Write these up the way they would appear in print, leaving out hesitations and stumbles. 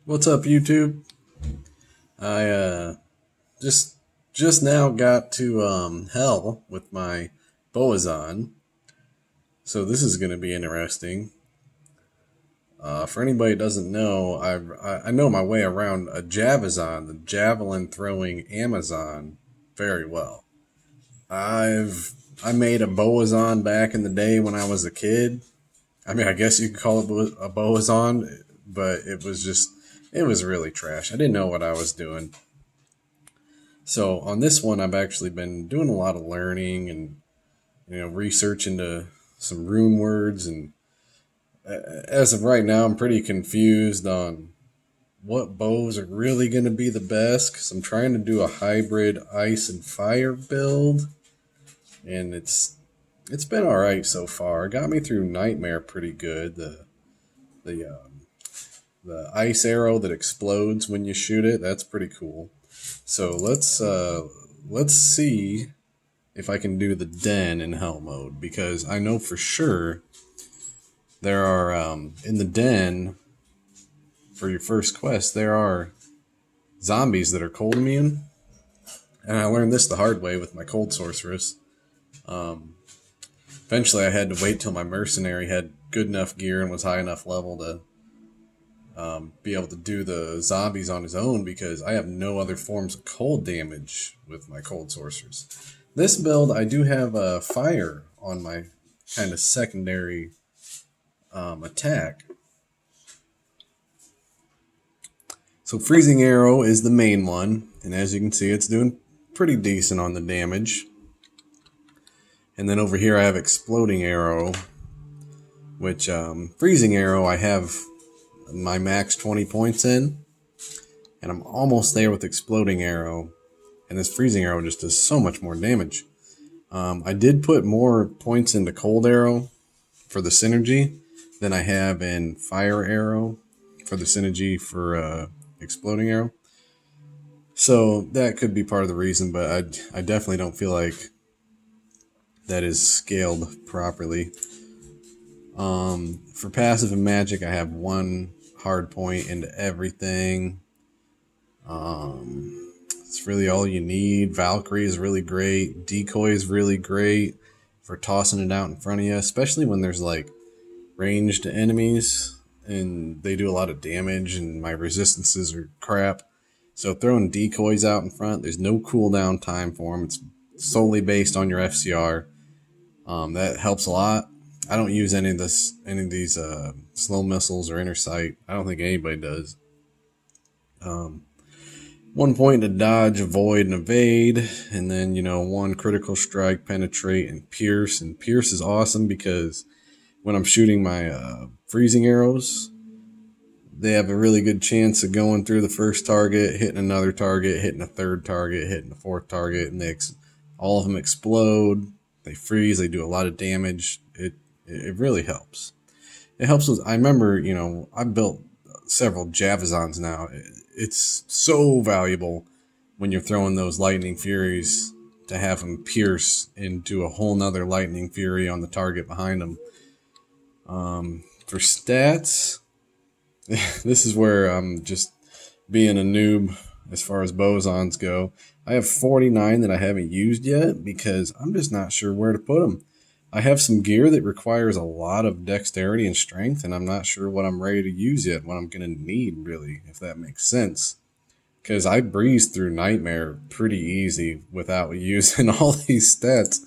What's up, YouTube? I just now got to hell with my Bowazon, so this is going to be interesting. For anybody who doesn't know, I know my way around a Javazon, the javelin throwing Amazon, very well. I made a Bowazon back in the day when I was a kid. I mean, I guess you could call it a Bowazon, but it was really trash. I didn't know what I was doing. So on this one, I've actually been doing a lot of learning and research into some rune words, and as of right now, I'm pretty confused on what bows are really going to be the best because I'm trying to do a hybrid ice and fire build, and it's been all right so far. It got me through Nightmare pretty good. The ice arrow that explodes when you shoot it, that's pretty cool. So let's see if I can do the den in hell mode, because I know for sure there are in the den for your first quest there are zombies that are cold immune, and I learned this the hard way with my cold sorceress. Eventually I had to wait till my mercenary had good enough gear and was high enough level to be able to do the zombies on his own, because I have no other forms of cold damage with my cold sorcerers. This build, I do have a fire on my kind of secondary attack. So freezing arrow is the main one, and as you can see, it's doing pretty decent on the damage. And then over here I have exploding arrow, which freezing arrow I have my max 20 points in, and I'm almost there with exploding arrow, and this freezing arrow just does so much more damage. I did put more points into cold arrow for the synergy than I have in fire arrow for the synergy for exploding arrow, so that could be part of the reason, but I definitely don't feel like that is scaled properly. For passive and magic, I have one hard point into everything. It's really all you need. Valkyrie is really great. Decoy is really great for tossing it out in front of you, especially when there's like ranged enemies and they do a lot of damage and my resistances are crap. So throwing decoys out in front, there's no cooldown time for them. It's solely based on your FCR. That helps a lot. I don't use any of these slow missiles or inner sight. I don't think anybody does. 1 point to dodge, avoid, and evade, and then 1 critical strike, penetrate, and pierce. And pierce is awesome because when I'm shooting my freezing arrows, they have a really good chance of going through the first target, hitting another target, hitting a third target, hitting a fourth target, and all of them explode. They freeze. They do a lot of damage. It really helps. It helps with, I remember, I've built several Javazons now. It's so valuable when you're throwing those lightning furies to have them pierce into a whole nother lightning fury on the target behind them. For stats, this is where I'm just being a noob as far as Bowazons go. I have 49 that I haven't used yet because I'm just not sure where to put them. I have some gear that requires a lot of dexterity and strength, and I'm not sure what I'm ready to use yet, what I'm going to need, really, if that makes sense. Because I breezed through Nightmare pretty easy without using all these stats.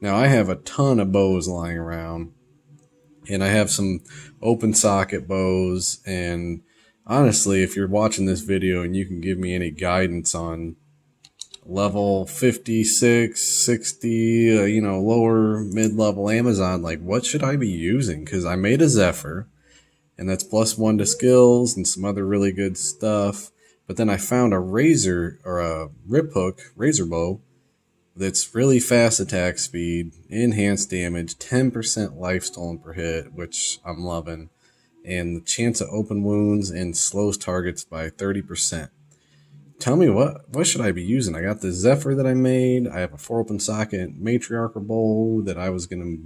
Now, I have a ton of bows lying around, and I have some open socket bows, and honestly, if you're watching this video and you can give me any guidance on level 56, 60, lower mid-level Amazon, like what should I be using? Because I made a Zephyr, and that's +1 to skills and some other really good stuff. But then I found a razor or a rip hook razor bow that's really fast attack speed, enhanced damage, 10% life stolen per hit, which I'm loving, and the chance of open wounds and slows targets by 30%. Tell me what should I be using? I got the Zephyr that I made. I have a 4 open socket matriarchal bow that I was gonna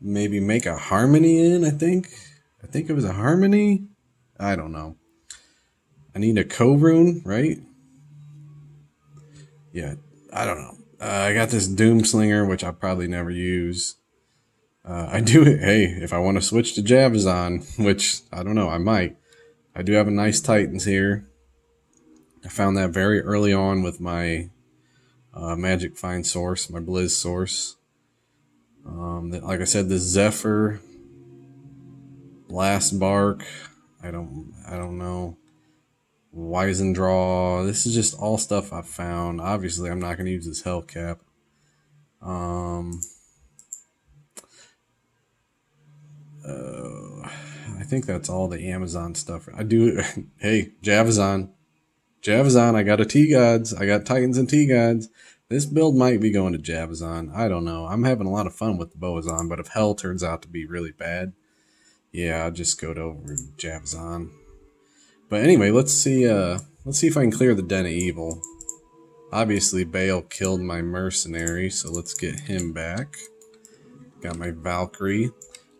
maybe make a harmony in, I think. I think it was a Harmony. I don't know. I need a Co-Rune, right? Yeah, I don't know. I got this Doomslinger, which I'll probably never use. I do, hey, if I want to switch to Javazon, which I don't know, I might. I do have a nice Titans here. I found that very early on with my Magic Find source, my Blizz source. Like I said, this Zephyr, Blast Bark, I don't know. Wizendraw. This is just all stuff I've found. Obviously, I'm not going to use this health cap. I think that's all the Amazon stuff. I do. Hey, Javazon. Javazon, I got a T-Gods. I got Titans and T-Gods. This build might be going to Javazon. I don't know. I'm having a lot of fun with the Bowazon, but if hell turns out to be really bad, yeah, I'll just go to over Javazon. But anyway, let's see if I can clear the Den of Evil. Obviously, Bale killed my mercenary, so let's get him back. Got my Valkyrie.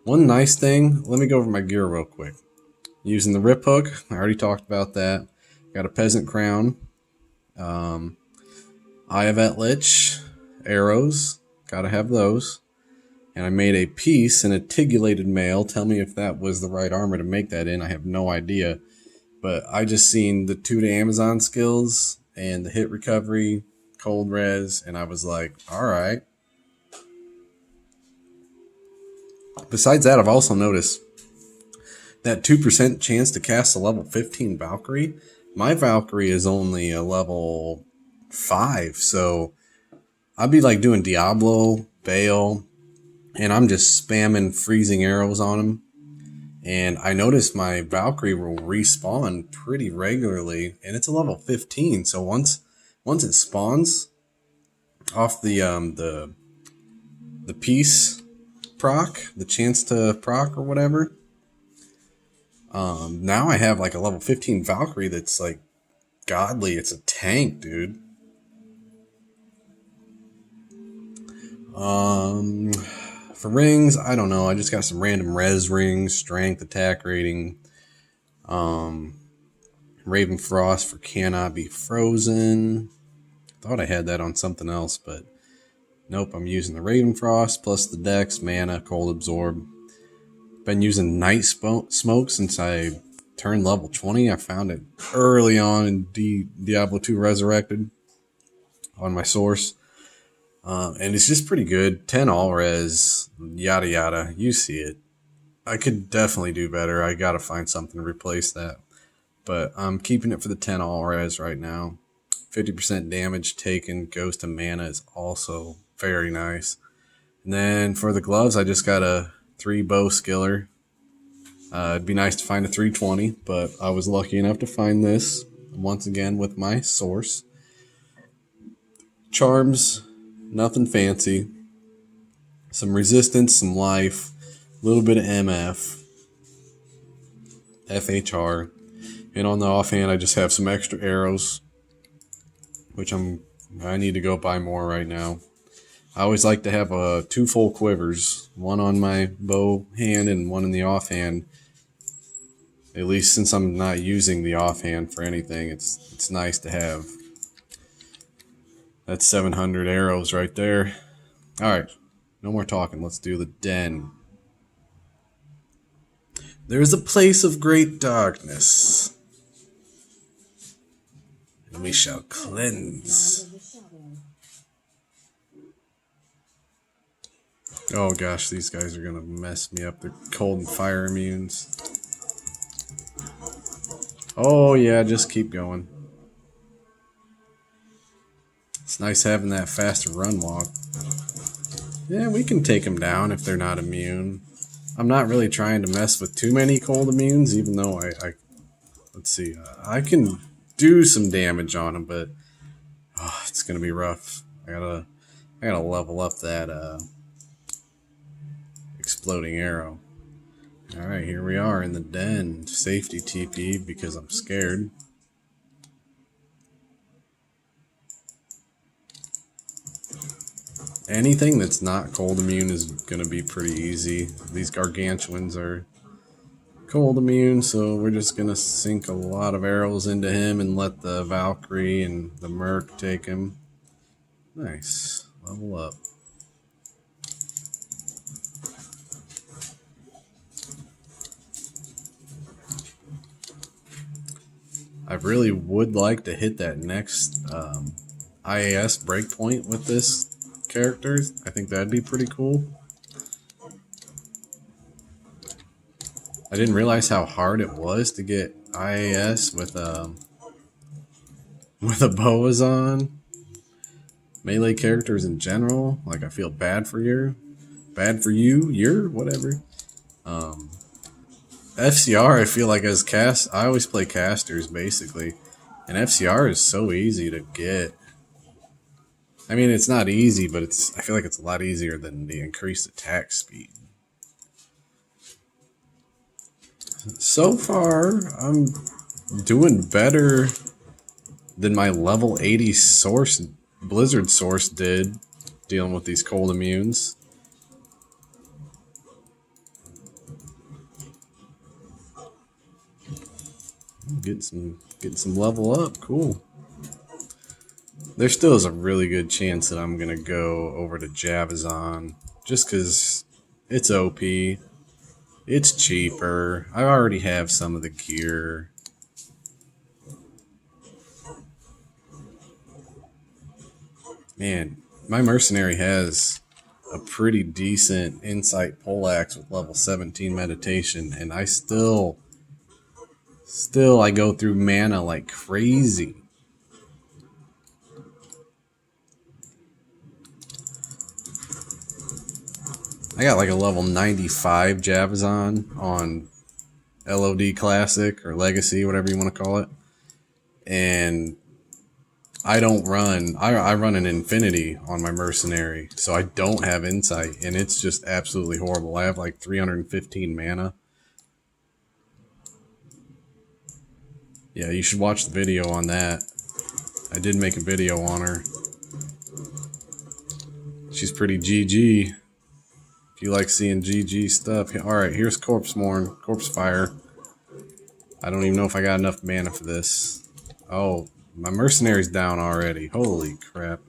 One nice thing, let me go over my gear real quick. Using the Rip Hook, I already talked about that. Got a Peasant Crown. Ayavet Lich. Arrows. Gotta have those. And I made a piece, an Articulated Mail. Tell me if that was the right armor to make that in. I have no idea. But I just seen the 2 to Amazon skills and the hit recovery, cold res, and I was like, alright. Besides that, I've also noticed that 2% chance to cast a level 15 Valkyrie. My Valkyrie is only a level 5, so I'd be like doing Diablo, Bale, and I'm just spamming freezing arrows on him. And I noticed my Valkyrie will respawn pretty regularly, and it's a level 15. So once it spawns off the piece proc, the chance to proc or whatever, now I have like a level 15 Valkyrie that's like godly. It's a tank, dude. For rings, I don't know. I just got some random res rings, strength, attack rating. Raven Frost for cannot be frozen. Thought I had that on something else, but nope. I'm using the Raven Frost plus the Dex, mana, cold absorb. Been using Night Smoke since I turned level 20. I found it early on in Diablo 2 Resurrected on my source. And it's just pretty good. 10 all res, yada yada. You see it. I could definitely do better. I gotta find something to replace that. But I'm keeping it for the 10 all res right now. 50% damage taken goes to mana is also very nice. And then for the gloves, I just got a 3 bow skiller. It'd be nice to find a 320, but I was lucky enough to find this once again with my source. Charms, nothing fancy. Some resistance, some life, a little bit of MF, FHR, and on the offhand, I just have some extra arrows, which I need to go buy more right now. I always like to have 2 full quivers, one on my bow hand and one in the offhand. At least since I'm not using the offhand for anything, it's nice to have. That's 700 arrows right there. Alright, no more talking. Let's do the den. There is a place of great darkness, and we shall cleanse. Oh gosh, these guys are gonna mess me up. They're cold and fire immunes. Oh yeah, just keep going. It's nice having that faster run walk. Yeah, we can take them down if they're not immune. I'm not really trying to mess with too many cold immunes, even though let's see, I can do some damage on them, but it's gonna be rough. I gotta level up that exploding arrow. Alright, here we are in the den. Safety TP because I'm scared. Anything that's not cold immune is going to be pretty easy. These gargantuans are cold immune, so we're just gonna sink a lot of arrows into him and let the Valkyrie and the Merc take him. Nice. Level up. I really would like to hit that next IAS breakpoint with this character. I think that'd be pretty cool. I didn't realize how hard it was to get IAS with a Bowazon. Melee characters in general. Like, I feel bad for you. You're whatever. FCR, I feel like as I always play casters basically, and FCR is so easy to get. I mean, it's not easy, but I feel like it's a lot easier than the increased attack speed. So far, I'm doing better than my level 80 Blizzard source did, dealing with these cold immunes. Getting some level up, cool. There still is a really good chance that I'm gonna go over to Javazon, just because it's OP, it's cheaper. I already have some of the gear. Man, my mercenary has a pretty decent insight poleaxe with level 17 meditation, and I still I go through mana like crazy. I got like a level 95 Javazon on LOD Classic or Legacy, whatever you want to call it. And I don't run, I run an Infinity on my Mercenary, so I don't have Insight, and it's just absolutely horrible. I have like 315 mana. Yeah, you should watch the video on that. I did make a video on her. She's pretty GG. If you like seeing GG stuff. Alright, here's Corpse Fire. I don't even know if I got enough mana for this. Oh, my Mercenary's down already. Holy crap.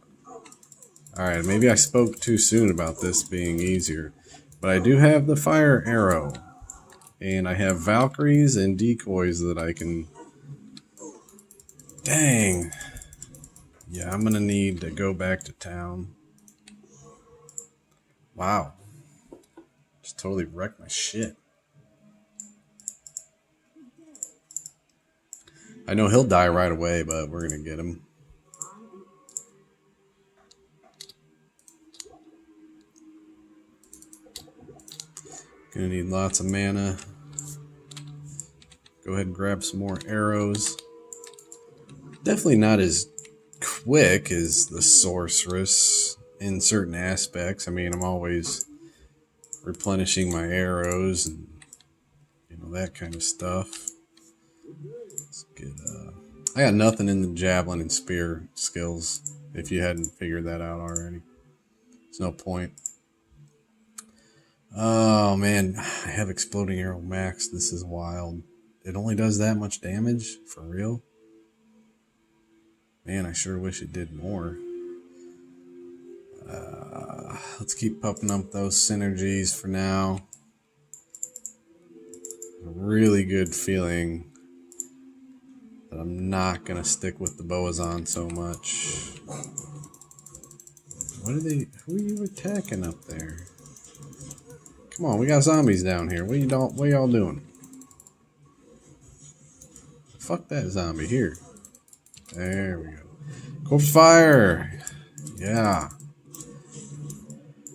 Alright, maybe I spoke too soon about this being easier. But I do have the Fire Arrow. And I have Valkyries and decoys that I can... Dang. Yeah, I'm gonna need to go back to town. Wow. Just totally wrecked my shit. I know he'll die right away, but we're gonna get him. Gonna need lots of mana. Go ahead and grab some more arrows. Definitely not as quick as the sorceress in certain aspects. I mean, I'm always replenishing my arrows and that kind of stuff. Let's get I got nothing in the javelin and spear skills, if you hadn't figured that out already. There's no point. Oh man, I have exploding arrow max. This is wild. It only does that much damage? For real? Man, I sure wish it did more. Let's keep pumping up those synergies for now. A really good feeling that I'm not going to stick with the Bowazon so much. Who are you attacking up there? Come on, we got zombies down here. What y'all doing? Fuck that zombie here. There we go. Corpse Fire! Yeah.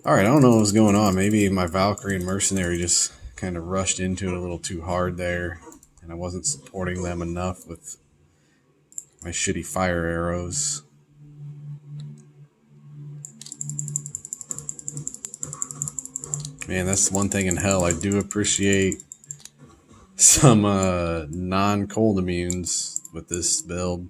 Alright, I don't know what's going on. Maybe my Valkyrie and Mercenary just kind of rushed into it a little too hard there, and I wasn't supporting them enough with my shitty fire arrows. Man, that's one thing in hell. I do appreciate some non-cold immunes with this build.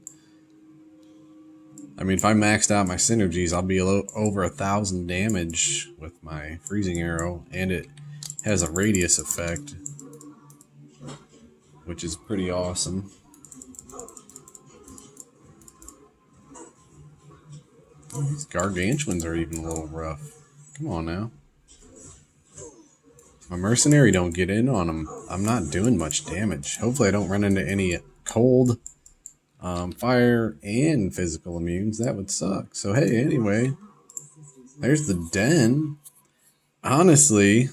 I mean, if I maxed out my synergies, I'll be over 1,000 damage with my freezing arrow, and it has a radius effect. which is pretty awesome. Oh, these gargantuans are even a little rough. Come on now. My mercenary don't get in on them. I'm not doing much damage. Hopefully I don't run into any cold, fire, and physical immunes. That would suck. So hey, anyway, there's the den. Honestly,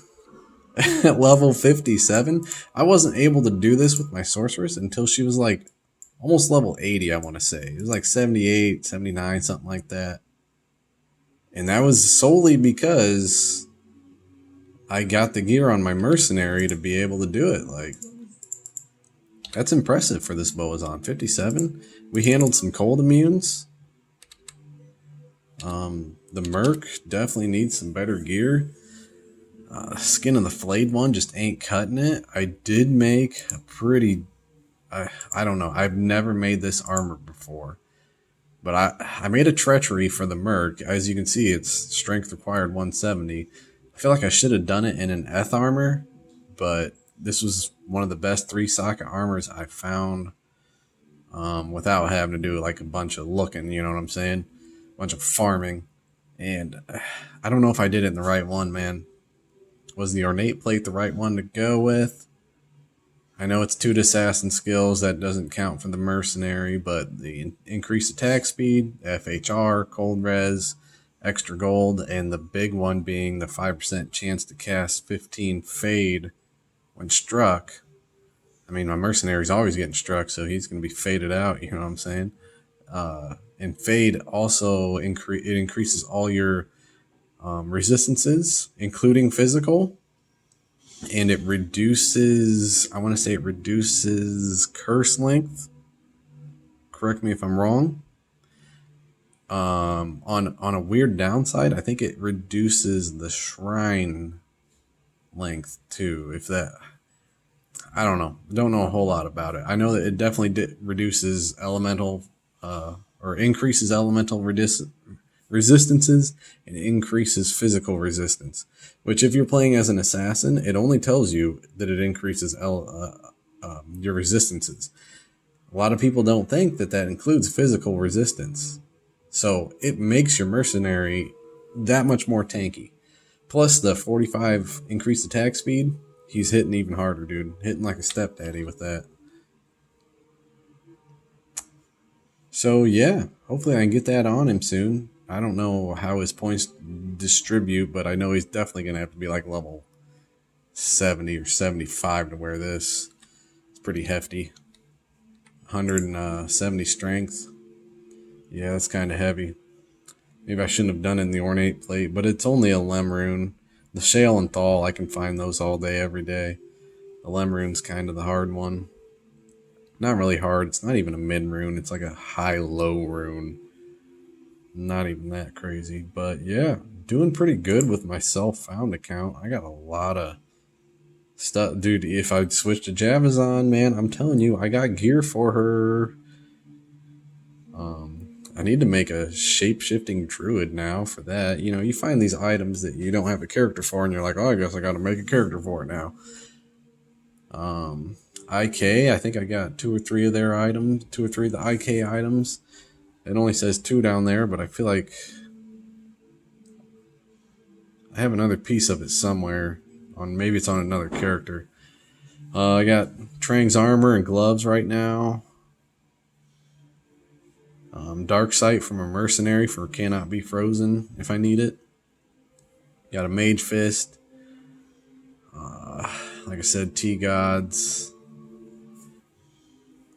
at level 57, I wasn't able to do this with my sorceress until she was like almost level 80, I want to say. It was like 78, 79, something like that. And that was solely because I got the gear on my mercenary to be able to do it. Like, that's impressive for this Bowazon. 57. We handled some cold immunes. The Merc definitely needs some better gear. Skin of the Flayed one just ain't cutting it. I did make a pretty... I don't know. I've never made this armor before. But I made a treachery for the Merc. As you can see, its strength required 170. I feel like I should have done it in an Eth armor, but this was one of the best 3-socket armors I found without having to do like a bunch of looking, you know what I'm saying? A bunch of farming. And I don't know if I did it in the right one, man. Was the Ornate Plate the right one to go with? I know it's 2 assassin skills. That doesn't count for the mercenary, but the increased attack speed, FHR, cold res, extra gold, and the big one being the 5% chance to cast 15 fade when struck. I mean, my mercenary's always getting struck, so he's going to be faded out, you know what I'm saying? And fade also increases all your resistances, including physical. And it reduces, I want to say it reduces curse length. Correct me if I'm wrong. On a weird downside, I think it reduces the shrine length too. If that, I don't know. Don't know a whole lot about it. I know that it definitely reduces elemental, or increases elemental resistances and increases physical resistance. Which, if you're playing as an assassin, it only tells you that it increases your resistances. A lot of people don't think that that includes physical resistance. So it makes your mercenary that much more tanky. Plus the 45 increased attack speed, he's hitting even harder, dude. Hitting like a stepdaddy with that. So yeah, hopefully I can get that on him soon. I don't know how his points distribute, but I know he's definitely going to have to be like level 70 or 75 to wear this. It's pretty hefty. 170 strength. Yeah, that's kind of heavy. Maybe I shouldn't have done it in the Ornate Plate, but it's only a Lem rune. The Shale and Thal, I can find those all day, every day. The Lem rune's kind of the hard one. Not really hard. It's not even a mid rune. It's like a high-low rune. Not even that crazy. But yeah, doing pretty good with my self-found account. I got a lot of stuff. Dude, if I switch to Javazon, man, I'm telling you, I got gear for her. I need to make a shape-shifting druid now for that. You know, you find these items that you don't have a character for, and you're like, oh, I guess I got to make a character for it now. IK, I think I got 2 or 3 of their items, 2 or 3 of the IK items. It only says 2 down there, but I feel like I have another piece of it somewhere. Maybe it's on another character. I got Trang's armor and gloves right now. Dark Sight from a mercenary for cannot be frozen if I need it. Got a Mage Fist. Like I said, T-Gods.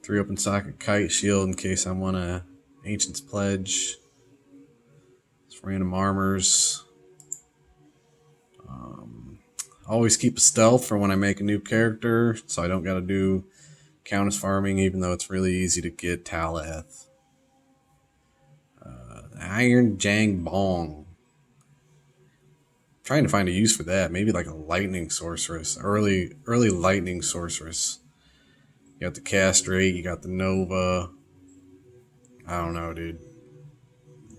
3 open socket kite shield in case I want a Ancient's Pledge. Just random armors. Always keep a stealth for when I make a new character, so I don't got to do Countess farming, even though it's really easy to get Taleth. Iron Jang Bong. Trying to find a use for that. Maybe like a lightning sorceress. Early lightning sorceress. You got the Castrate, you got the Nova. I don't know, dude.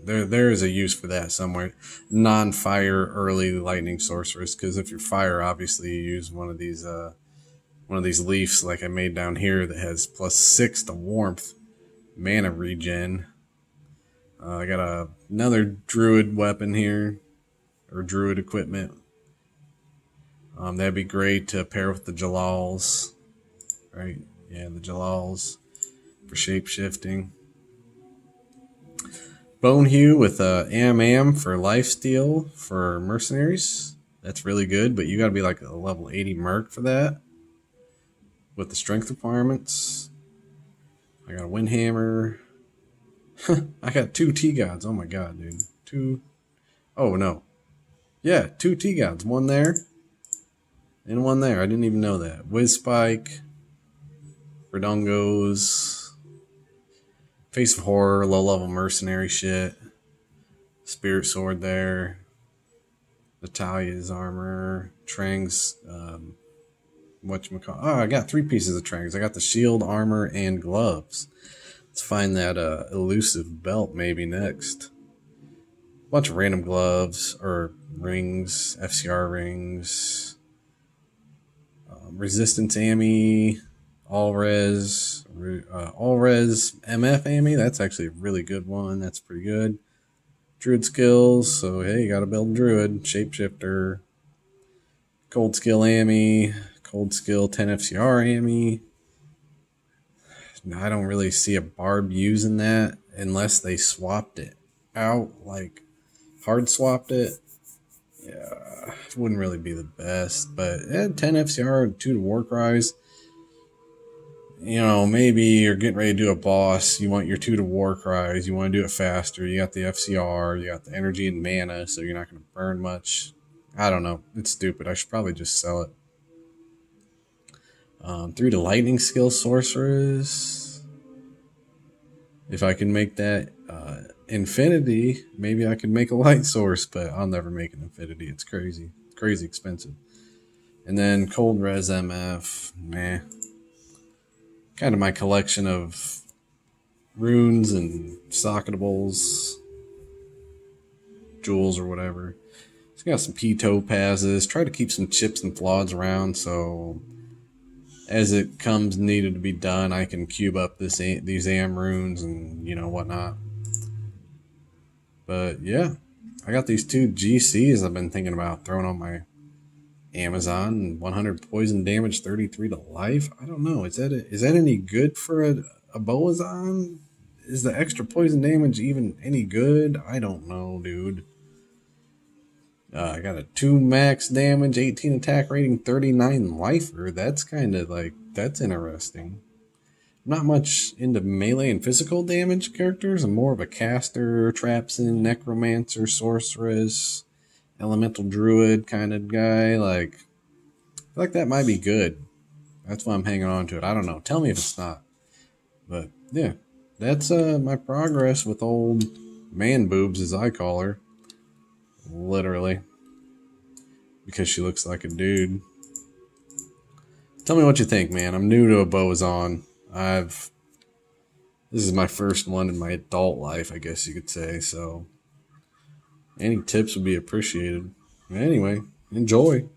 There is a use for that somewhere. Non-fire early lightning sorceress, because if you're fire, obviously you use one of one of these leaves like I made down here that has +6 to warmth, mana regen. I got another druid weapon here, or druid equipment. That'd be great to pair with the Jalals, right? Yeah, the Jalals for shape shifting. Bone Hew with Am for lifesteal for mercenaries. That's really good, but you gotta be like a level 80 merc for that with the strength requirements. I got a Windhammer. I got 2 T-Gods. Oh my god, dude. 2. Oh no. Yeah, 2 T-Gods. One there and one there. I didn't even know that. Whiz Spike. Redungos. Face of Horror. Low level mercenary shit. Spirit Sword there. Natalia's armor. Trang's. Whatchamacallit. Oh, I got 3 pieces of Trang's. I got the shield, armor, and gloves. Let's find that elusive belt maybe next. Bunch of random gloves or rings, FCR rings, resistance ammy, all res MF ammy. That's actually a really good one. That's pretty good. Druid skills. So hey, you got to build a druid. Shapeshifter. Cold skill ammy. Cold skill 10 FCR ammy. I don't really see a barb using that unless they swapped it out, like hard swapped it. Yeah, it wouldn't really be the best, but 10 FCR, 2 to war cries. You know, maybe you're getting ready to do a boss. You want your 2 to war cries. You want to do it faster. You got the FCR. You got the energy and mana, so you're not going to burn much. I don't know. It's stupid. I should probably just sell it. 3 to lightning skill sorceress. If I can make that infinity, maybe I can make a light source, but I'll never make an infinity. It's crazy. Crazy expensive. And then cold res MF. Nah. Kind of my collection of runes and socketables. Jewels or whatever. It's got some P topazes. Try to keep some chips and floods around so as it comes needed to be done, I can cube up these AM runes and, you know, whatnot. But, yeah. I got these 2 GCs I've been thinking about throwing on my Amazon. 100 poison damage, 33 to life. I don't know. Is that any good for a Bowazon? Is the extra poison damage even any good? I don't know, dude. I got a 2 max damage, 18 attack rating, 39 lifer. That's kind of like, that's interesting. Not much into melee and physical damage characters. I'm more of a caster, trapsin, necromancer, sorceress, elemental druid kind of guy. Like, I feel like that might be good. That's why I'm hanging on to it. I don't know. Tell me if it's not. But yeah, that's my progress with old man boobs, as I call her. Literally. Because she looks like a dude. Tell me what you think, man. I'm new to a Bowazon. This is my first one in my adult life, I guess you could say. So any tips would be appreciated. Anyway, enjoy.